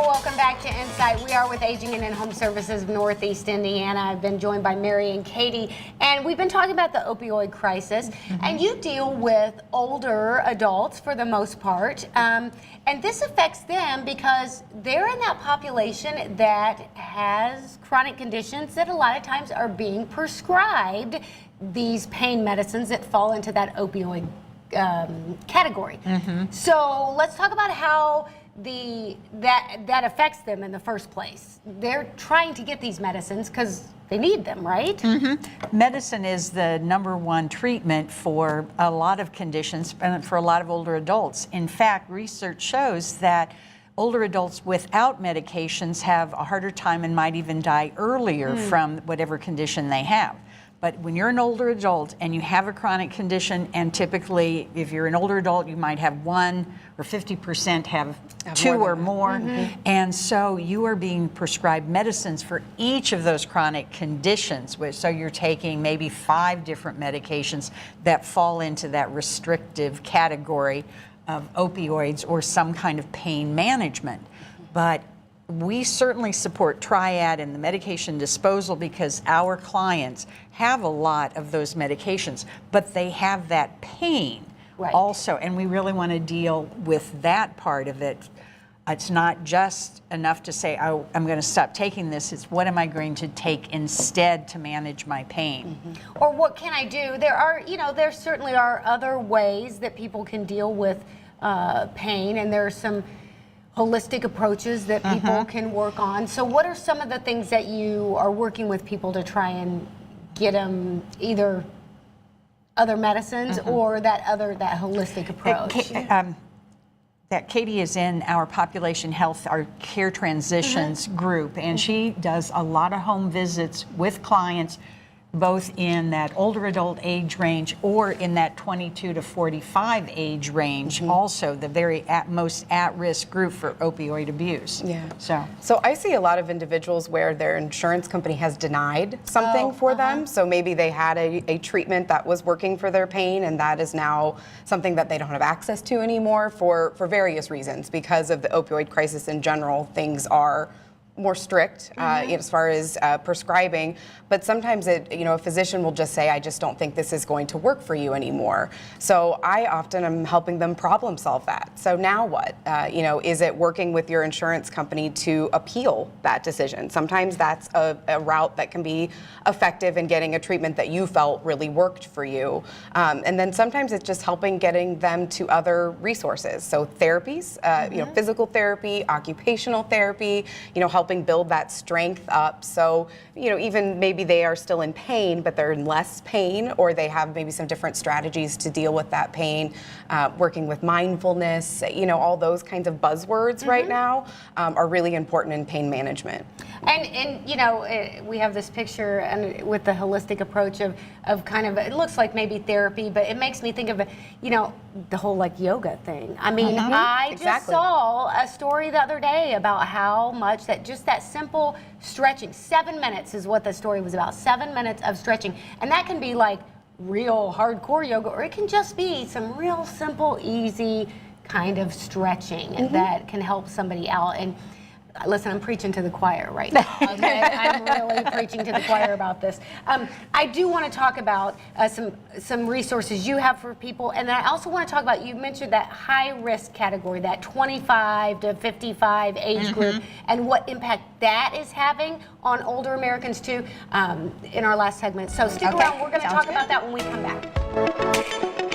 Well, welcome back to Insight. We are with Aging and In-Home Services of Northeast Indiana. I've been joined by Mary and Katie, and we've been talking about the opioid crisis. And you deal with older adults for the most part, and this affects them because they're in that population that has chronic conditions that a lot of times are being prescribed these pain medicines that fall into that opioid category. So let's talk about how that affects them in the first place. They're trying to get these medicines because they need them, right? Medicine is the #1 treatment for a lot of conditions and for a lot of older adults. In fact, research shows that older adults without medications have a harder time and might even die earlier from whatever condition they have. But when you're an older adult and you have a chronic condition, and typically if you're an older adult, you might have 1 or 50% have 2 or more. And so you are being prescribed medicines for each of those chronic conditions. So you're taking maybe 5 different medications that fall into that restrictive category of opioids or some kind of pain management. But we certainly support Triad and the medication disposal because our clients have a lot of those medications, but they have that pain also, and we really want to deal with that part of it. It's not just enough to say, oh, I'm going to stop taking this. It's what am I going to take instead to manage my pain? Or what can I do? There are, there certainly are other ways that people can deal with pain, and there are some holistic approaches that people can work on. So what are some of the things that you are working with people to try and get them either other medicines or that holistic approach? That Katie is in our population health, our care transitions group, and she does a lot of home visits with clients both in that older adult age range or in that 22 to 45 age range, also the very most at-risk group for opioid abuse. So I see a lot of individuals where their insurance company has denied something for them. So maybe they had a treatment that was working for their pain, and that is now something that they don't have access to anymore for various reasons. Because of the opioid crisis in general, things are more strict as far as prescribing, but sometimes a physician will just say, I just don't think this is going to work for you anymore. So I often am helping them problem solve that. So now what? Is it working with your insurance company to appeal that decision? Sometimes that's a route that can be effective in getting a treatment that you felt really worked for you. And then sometimes it's just getting them to other resources. So therapies, physical therapy, occupational therapy, helping build that strength up. So, even maybe they are still in pain, but they're in less pain, or they have maybe some different strategies to deal with that pain, working with mindfulness, all those kinds of buzzwords right now are really important in pain management. And we have this picture and with the holistic approach of kind of, it looks like maybe therapy, but it makes me think of, the whole like yoga thing. I mean, I just saw a story the other day about how much that simple stretching, 7 minutes is what the story was about, 7 minutes of stretching. And that can be like real hardcore yoga, or it can just be some real simple, easy kind of stretching that can help somebody out. And listen, I'm preaching to the choir right now, okay? I'm really preaching to the choir about this. I do want to talk about some resources you have for people, and I also want to talk about, you mentioned that high-risk category, that 25 to 55 age group, and what impact that is having on older Americans, too, in our last segment. So stick around. We're going to talk about that when we come back.